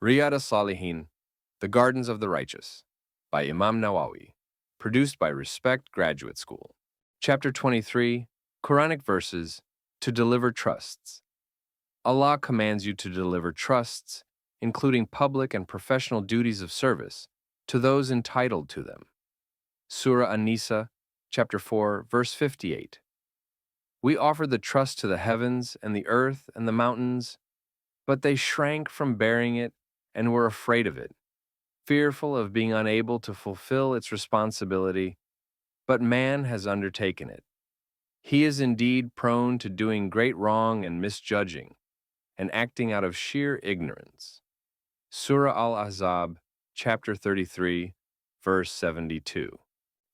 Riyad As-Salihin, The Gardens of the Righteous, by Imam Nawawi, produced by Respect Graduate School. Chapter 23, Quranic Verses, to deliver trusts. Allah commands you to deliver trusts, including public and professional duties of service, to those entitled to them. Surah An-Nisa, chapter 4, verse 58. We offered the trust to the heavens and the earth and the mountains, but they shrank from bearing it and were afraid of it, fearful of being unable to fulfill its responsibility, but man has undertaken it. He is indeed prone to doing great wrong and misjudging, and acting out of sheer ignorance. Surah Al-Ahzab, chapter 33, verse 72.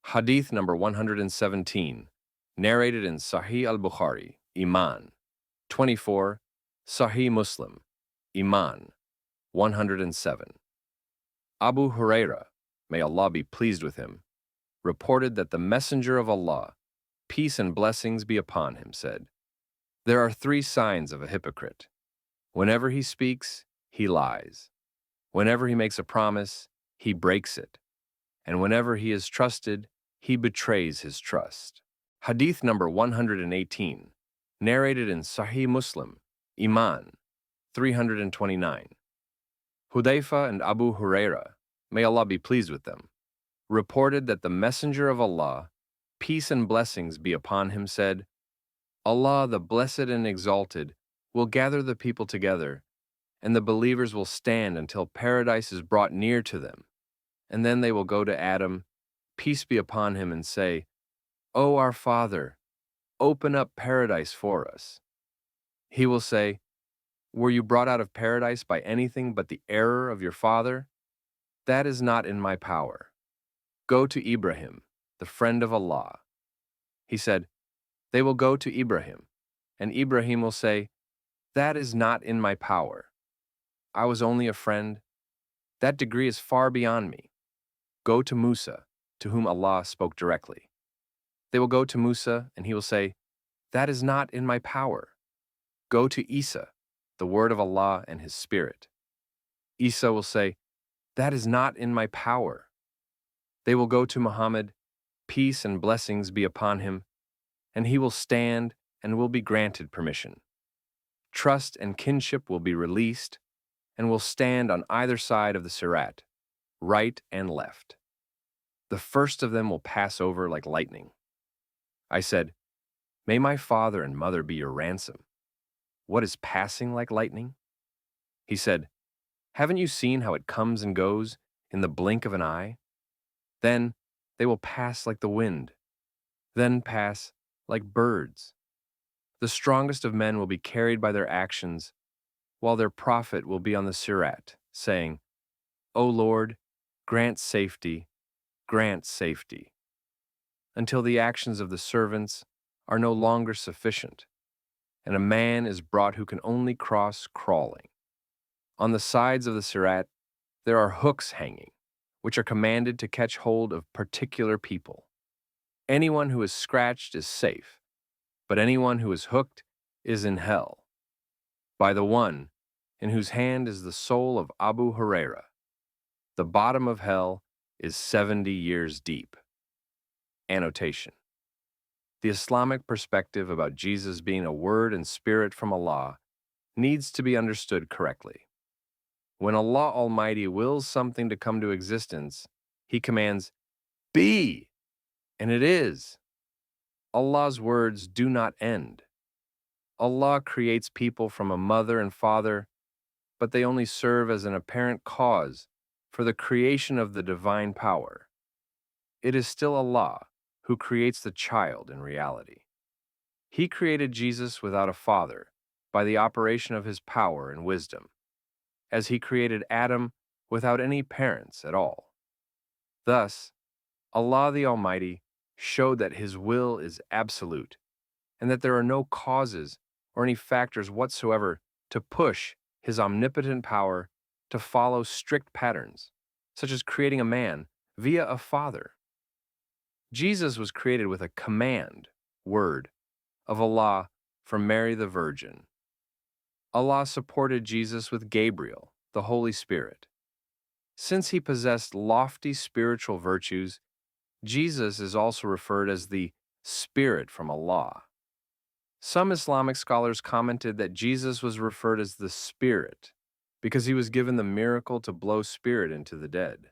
Hadith number 117, narrated in Sahih al-Bukhari, Iman. 24, Sahih Muslim, Iman. 107. Abu Huraira, may Allah be pleased with him, reported that the Messenger of Allah, peace and blessings be upon him, said, "There are 3 signs of a hypocrite. Whenever he speaks, he lies. Whenever he makes a promise, he breaks it. And whenever he is trusted, he betrays his trust." Hadith number 118, narrated in Sahih Muslim, Iman. 329. Hudayfa and Abu Huraira, may Allah be pleased with them, reported that the Messenger of Allah, peace and blessings be upon him, said, Allah, the Blessed and Exalted, will gather the people together, and the believers will stand until paradise is brought near to them, and then they will go to Adam, peace be upon him, and say, O our Father, open up paradise for us. He will say, Were you brought out of paradise by anything but the error of your father? That is not in my power. Go to Ibrahim, the friend of Allah. He said, They will go to Ibrahim, and Ibrahim will say, That is not in my power. I was only a friend. That degree is far beyond me. Go to Musa, to whom Allah spoke directly. They will go to Musa, and he will say, That is not in my power. Go to Isa, the word of Allah and his spirit. Isa will say, That is not in my power. They will go to Muhammad, peace and blessings be upon him, and he will stand and will be granted permission. Trust and kinship will be released and will stand on either side of the sirat, right and left. The first of them will pass over like lightning. I said, May my father and mother be your ransom. What is passing like lightning? He said, Haven't you seen how it comes and goes in the blink of an eye? Then they will pass like the wind, then pass like birds. The strongest of men will be carried by their actions, while their prophet will be on the sirat, saying, O Lord, grant safety, until the actions of the servants are no longer sufficient, and a man is brought who can only cross crawling. On the sides of the sirat, there are hooks hanging, which are commanded to catch hold of particular people. Anyone who is scratched is safe, but anyone who is hooked is in hell. By the one in whose hand is the soul of Abu Huraira, the bottom of hell is 70 years deep. Annotation. The Islamic perspective about Jesus being a word and spirit from Allah needs to be understood correctly. When Allah Almighty wills something to come to existence, He commands, Be, and it is. Allah's words do not end. Allah creates people from a mother and father, but they only serve as an apparent cause for the creation of the divine power. It is still Allah who creates the child in reality. He created Jesus without a father by the operation of his power and wisdom, as he created Adam without any parents at all. Thus, Allah the Almighty showed that his will is absolute, and that there are no causes or any factors whatsoever to push his omnipotent power to follow strict patterns, such as creating a man via a father. Jesus was created with a command, word, of Allah from Mary the Virgin. Allah supported Jesus with Gabriel, the Holy Spirit. Since he possessed lofty spiritual virtues, Jesus is also referred as the Spirit from Allah. Some Islamic scholars commented that Jesus was referred as the Spirit because he was given the miracle to blow spirit into the dead.